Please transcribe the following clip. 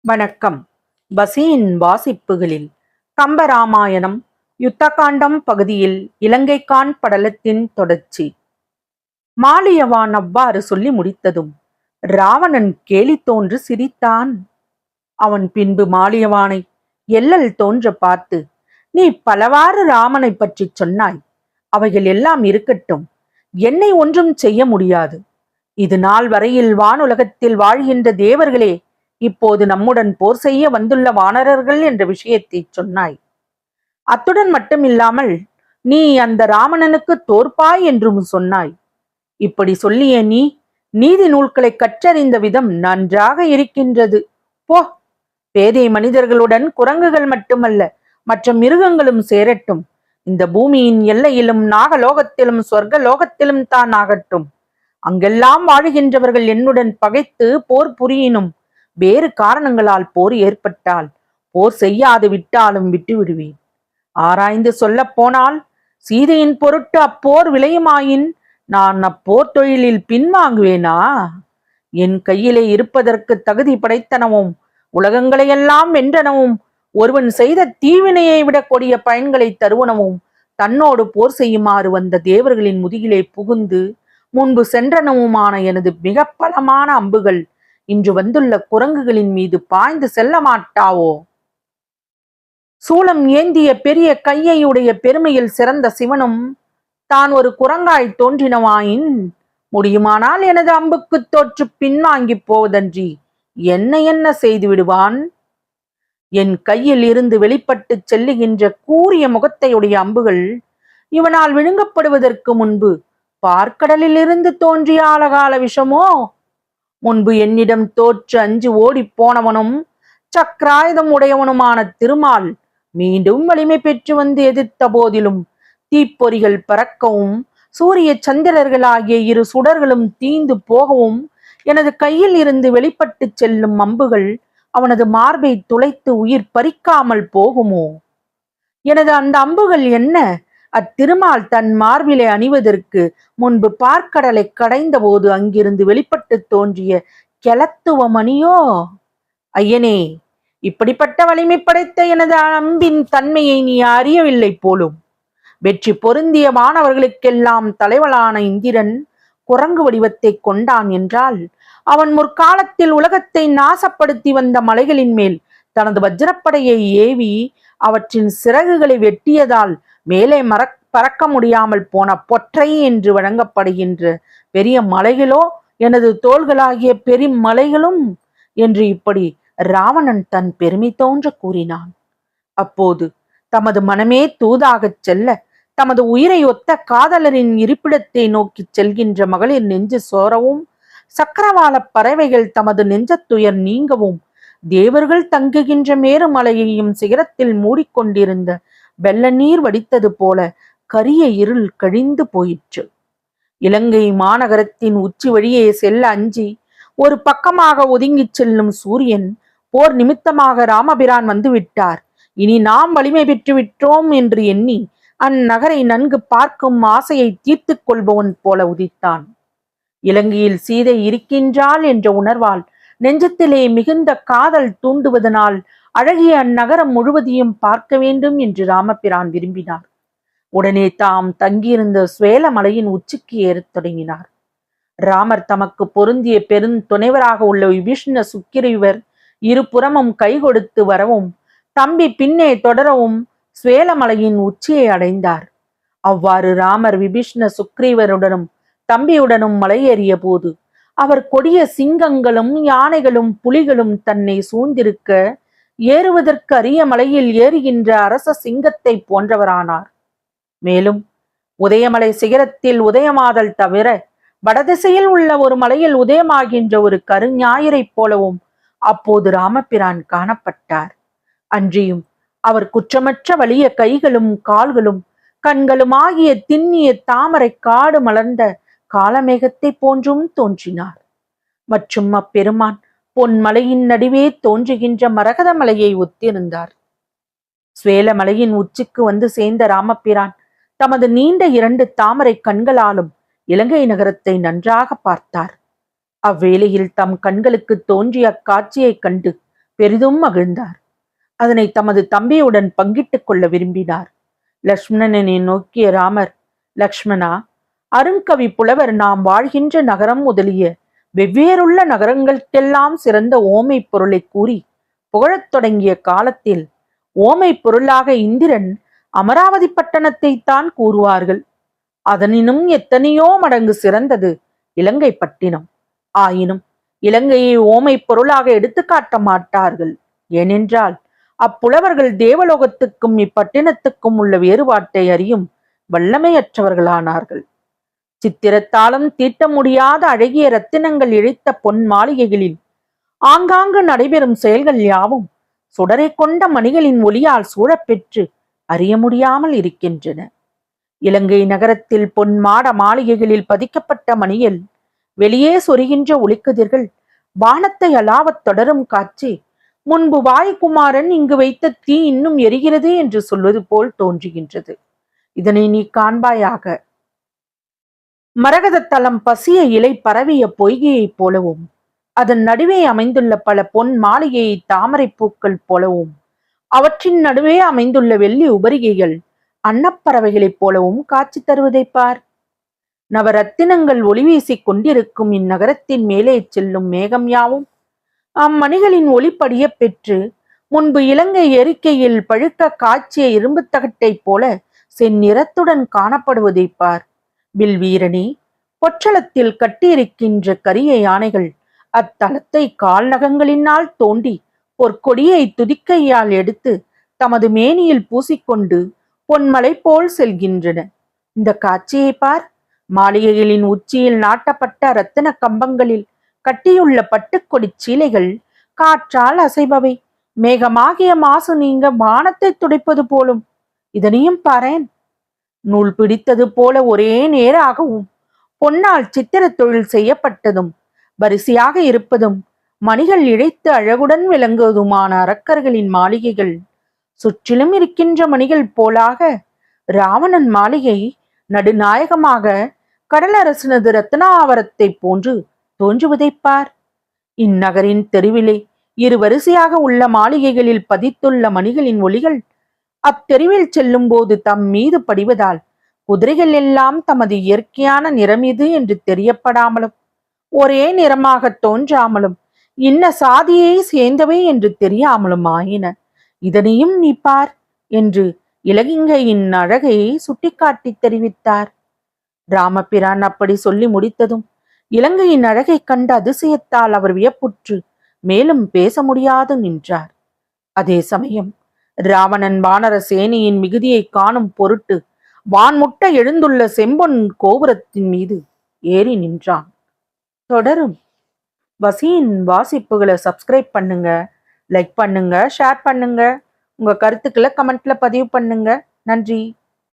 வணக்கம். பசியின் வாசிப்புகளில் கம்பராமாயணம் யுத்தகாண்டம் பகுதியில் இலங்கைக்கான் படலத்தின் தொடர்ச்சி. மாலியவான் அவ்வாறு சொல்லி முடித்ததும் ராவணன் கேலி தோன்று சிரித்தான். அவன் பின்பு மாலியவானை எள்ளல் தோன்ற பார்த்து, நீ பலவாறு ராமனை பற்றி சொன்னாய். அவைகள் எல்லாம் இருக்கட்டும், என்னை ஒன்றும் செய்ய முடியாது. இது நாள் வரையில் வானுலகத்தில் வாழ்கின்ற தேவர்களே இப்போது நம்முடன் போர் செய்ய வந்துள்ள வானரர்கள் என்ற விஷயத்தை சொன்னாய். அத்துடன் மட்டுமில்லாமல் நீ அந்த ராவணனுக்கு தோற்பாய் என்றும் சொன்னாய். இப்படி சொல்லிய நீ நீதி நூல்களை கற்றறிந்த விதம் நன்றாக இருக்கின்றது. போ, பேதை மனிதர்களுடன் குரங்குகள் மட்டுமல்ல மற்ற மிருகங்களும் சேரட்டும். இந்த பூமியின் எல்லையிலும் நாகலோகத்திலும் சொர்க்க லோகத்திலும் தான் ஆகட்டும். அங்கெல்லாம் வாழுகின்றவர்கள் என்னுடன் பகைத்து போர் புரியினும் வேறு காரணங்களால் போர் ஏற்பட்டால் போர் செய்யாது விட்டாலும் விட்டு விடுவேன். ஆராய்ந்து சொல்ல போனால் சீதையின் பொருட்டு அப்போர் விளையுமாயின் நான் அப்போர் தொழிலில் பின்வாங்குவேனா? என் கையிலே இருப்பதற்கு தகுதி படைத்தனவும் உலகங்களையெல்லாம் வென்றனவும் ஒருவன் செய்த தீவினையை விட கொடிய பயன்களை தருவனவும் தன்னோடு போர் செய்யுமாறு வந்த தேவர்களின் முதுகிலே புகுந்து முன்பு சென்றனவுமான எனது மிக பலமான அம்புகள் இன்று வந்துள்ள குரங்குகளின் மீது பாய்ந்து செல்ல மாட்டாவோ? சூலம் ஏந்திய பெரிய கையையுடைய பெருமையில் சிறந்த சிவனும் தான் ஒரு குரங்காய் தோன்றினவாயின் முடியுமானால் எனது அம்புக்கு தோற்று பின்வாங்கி போவதன்றி என்ன செய்து விடுவான்? என் கையில் இருந்து வெளிப்பட்டு செல்லுகின்ற கூரிய முகத்தையுடைய அம்புகள் இவனால் விழுங்கப்படுவதற்கு முன்பு பார்க்கடலில் இருந்து தோன்றிய ஆழகால விஷமோ? முன்பு என்னிடம் தோற்று அஞ்சு ஓடி போனவனும் சக்கராயுதம் உடையவனுமான திருமால் மீண்டும் வலிமை பெற்று வந்து எதிர்த்த போதிலும் தீப்பொறிகள் பறக்கவும் சூரிய சந்திரர்கள் ஆகிய இரு சுடர்களும் தீந்து போகவும் எனது கையில் இருந்து வெளிப்பட்டு செல்லும் அம்புகள் அவனது மார்பை துளைத்து உயிர் பறிக்காமல் போகுமோ? எனது அந்த அம்புகள் என்ன அத்திருமால் தன் மார்பிலை அணிவதற்கு முன்பு பார்க்கடலை கடைந்த போது அங்கிருந்து வெளிப்பட்டு தோன்றிய கெளத்துவ மணியோ? ஐயனே, இப்படிப்பட்ட வலிமை படைத்த எனது அம்பின் தன்மையை நீ அறியவில்லை போலும். வெற்றி பொருந்திய வானவர்களுக்கெல்லாம் தலைவலான இந்திரன் குரங்கு வடிவத்தை கொண்டான் என்றால் அவன் முற்காலத்தில் உலகத்தை நாசப்படுத்தி வந்த மலைகளின் மேல் தனது வஜ்ரப்படையை ஏவி அவற்றின் சிறகுகளை வெட்டியதால் மேலே பறக்க முடியாமல் போன பொற்றை என்று வழங்கப்படுகின்ற பெரிய மலைகளோ எனது தோள்களாகிய பெருமலைகளும் என்று இப்படி ராவணன் தன் பெருமை தோன்ற கூறினான். அப்போது தமது மனமே தூதாகச் செல்ல தமது உயிரை ஒத்த காதலரின் இருப்பிடத்தை நோக்கி செல்கின்ற மகளிர் நெஞ்சு சோரவும் சக்கரவாள பறவைகள் தமது நெஞ்சத்துயர் நீங்கவும் தேவர்கள் தங்குகின்ற மேருமலையையும் சிகரத்தில் மூடிக்கொண்டிருந்த வெள்ள நீர் வடித்தது போல கரிய இருள் கழிந்து போயிற்று. இலங்கை மாநகரத்தின் உச்சி வழியே செல்ல அஞ்சி ஒரு பக்கமாக ஒதுங்கிச் செல்லும் சூரியன் போர் நிமித்தமாக ராமபிரான் வந்துவிட்டார், இனி நாம் வலிமை பெற்று விட்டோம் என்று எண்ணி அந்நகரை நன்கு பார்க்கும் ஆசையை தீர்த்து கொள்பவன் போல உதித்தான். இலங்கையில் சீதை இருக்கின்றாள் என்ற உணர்வால் நெஞ்சத்திலே மிகுந்த காதல் தூண்டுவதனால் அழகிய அந்நகரம் முழுவதையும் பார்க்க வேண்டும் என்று ராமபிரான் விரும்பினார். உடனே தாம் தங்கியிருந்த ஸ்வேலமலையின் உச்சிக்கு ஏறத் தொடங்கினார். ராமர் தமக்கு பொருந்திய பெருந்துணைவராக உள்ள விபீஷண சுக்கிரீவர் இருபுறமும் கை கொடுத்து வரவும் தம்பி பின்னே தொடரவும் ஸ்வேலமலையின் உச்சியை அடைந்தார். அவ்வாறு ராமர் விபீஷண சுக்ரீவருடனும் தம்பியுடனும் மலையேறிய போது அவர் கொடிய சிங்கங்களும் யானைகளும் புலிகளும் தன்னை சூழ்ந்திருக்க ஏறுவதற்கு அரிய மலையில் ஏறுகின்ற அரச சிங்கத்தை போன்றவரானார். மேலும் உதயமலை சிகரத்தில் உதயமாதல் தவிர வடதிசையில் உள்ள ஒரு மலையில் உதயமாகின்ற ஒரு கருஞாயிரைப் போலவும் அப்போது ராமபிரான் காணப்பட்டார். அன்றியும் அவர் குற்றமற்ற வலிய கைகளும் கால்களும் கண்களும் ஆகிய திண்ணிய தாமரை காடு மலர்ந்த காலமேகத்தை போன்றும் தோன்றினார். மற்றும் அப்பெருமான் பொன்மலையின் நடுவே தோன்றுகின்ற மரகத மலையை ஒத்திருந்தார். ஸ்வேலமலையின் உச்சிக்கு வந்து சேர்ந்த ராமபிரான் தமது நீண்ட 2 தாமரை கண்களாலும் இலங்கை நகரத்தை நன்றாக பார்த்தார். அவ்வேளையில் தம் கண்களுக்கு தோன்றிய அக்காட்சியைக் கண்டு பெரிதும் மகிழ்ந்தார். அதனை தமது தம்பியுடன் பங்கிட்டுக் கொள்ள விரும்பினார். லக்ஷ்மணனை நோக்கிய ராமர், லக்ஷ்மணா, அருங்கவி புலவர் நாம் வாழ்கின்ற நகரம் முதலிய வெவ்வேறுள்ள நகரங்களுக்கெல்லாம் சிறந்த ஓமை பொருளை கூறி புகழத் தொடங்கிய காலத்தில் ஓமை பொருளாக இந்திரன் அமராவதி பட்டணத்தை தான் கூறுவார்கள். அதனினும் எத்தனையோ மடங்கு சிறந்தது இலங்கை பட்டினம். ஆயினும் இலங்கையை ஓமை பொருளாக எடுத்துக்காட்ட மாட்டார்கள். ஏனென்றால் அப்புலவர்கள் தேவலோகத்துக்கும் இப்பட்டினத்துக்கும் உள்ள வேறுபாட்டை அறியும் வல்லமையற்றவர்களானார்கள். சித்திரத்தாலும் தீட்ட முடியாத அழகிய ரத்தினங்கள் இழைத்த பொன் மாளிகைகளில் ஆங்காங்கு நடைபெறும் செயல்கள் யாவும் சுடரை கொண்ட மணிகளின் ஒளியால் சூழப்பெற்று அறிய முடியாமல் இருக்கின்றன. இலங்கை நகரத்தில் பொன் மாட மாளிகைகளில் பதிக்கப்பட்ட மணியில் வெளியே சொரிகின்ற ஒளிக்கதிர்கள் வானத்தை அலாவத் தொடரும் காட்சி முன்பு வாயுகுமாரன் இங்கு வைத்த தீ இன்னும் எரிகிறது என்று சொல்வது போல் தோன்றுகின்றது. இதனை நீ காண்பாயாக. மரகத தலம் பசிய இலை பரவிய பொய்கையைப் போலவும் அதன் நடுவே அமைந்துள்ள பல பொன் மாளிகையை தாமரை பூக்கள் போலவும் அவற்றின் நடுவே அமைந்துள்ள வெள்ளி உபரிகைகள் அன்னப்பறவைகளைப் போலவும் காட்சி தருவதை பார். நவரத்தினங்கள் ஒளி வீசிக் கொண்டிருக்கும் இந்நகரத்தின் மேலே செல்லும் மேகம் யாவும் அம்மணிகளின் ஒளிப்படிய பெற்று முன்பு இலங்கை எரிக்கையில் பழுக்க காய்ச்சிய இரும்பு தகட்டைப் போல செந்நிறத்துடன் காணப்படுவதை பார். வில்வீரனே, பொற்றளத்தில் கட்டியிருக்கின்ற கரிய யானைகள் அத்தலத்தை கால்நகங்களினால் தோண்டி பொற்கொடியை துதிக்கையால் எடுத்து தமது மேனியில் பூசிக்கொண்டு பொன்மலை போல் செல்கின்றன. இந்த காட்சியை பார். மாளிகைகளின் உச்சியில் நாட்டப்பட்ட இரத்தின கம்பங்களில் கட்டியுள்ள பட்டுக்கொடி சீலைகள் காற்றால் அசைபவை. மேகமாகிய மாசு நீங்க வானத்தை துடைப்பது போலும். இதனையும் பாரேன். நூல் பிடித்தது போல ஒரே நேராகவும் பொன்னால் சித்திர தொழில் செய்யப்பட்டதும் வரிசையாக இருப்பதும் மணிகள் இழைத்து அழகுடன் விளங்குவதுமான அரக்கர்களின் மாளிகைகள் சுற்றிலும் இருக்கின்ற மணிகள் போலாக ராவணன் மாளிகை நடுநாயகமாக கடலரசனது ரத்னாவரத்தை போன்று தோன்றுவதைப் பார். இந்நகரின் தெருவிலே இரு வரிசையாக உள்ள மாளிகைகளில் பதித்துள்ள மணிகளின் ஒளிகள் அத்தெருவில் செல்லும் போது தம் மீது படிவதால் குதிரைகள் எல்லாம் தமது இயற்கையான நிறம் இது என்று தெரியப்படாமலும் ஒரே நிறமாக தோன்றாமலும் இன்ன சாதியை சேர்ந்தவை என்று தெரியாமலும் ஆயின. இதனையும் நீ பார் என்று இலங்கையின் அழகை சுட்டிக்காட்டி தெரிவித்தார். ராமபிரான் அப்படி சொல்லி முடித்ததும் இலங்கையின் அழகை கண்ட அதிசயத்தால் அவர் வியப்புற்று மேலும் பேச முடியாது நின்றார். அதே சமயம் ராவணன் வானர சேனையின் மிகுதியை காணும் பொருட்டு வான்முட்ட எழுந்துள்ள செம்பொன் கோபுரத்தின் மீது ஏறி நின்றான். தொடரும். வசியின் வாசிப்புகளை சப்ஸ்கிரைப் பண்ணுங்க, லைக் பண்ணுங்க, ஷேர் பண்ணுங்க, உங்க கருத்துக்களை கமெண்ட்ல பதிவு பண்ணுங்க. நன்றி.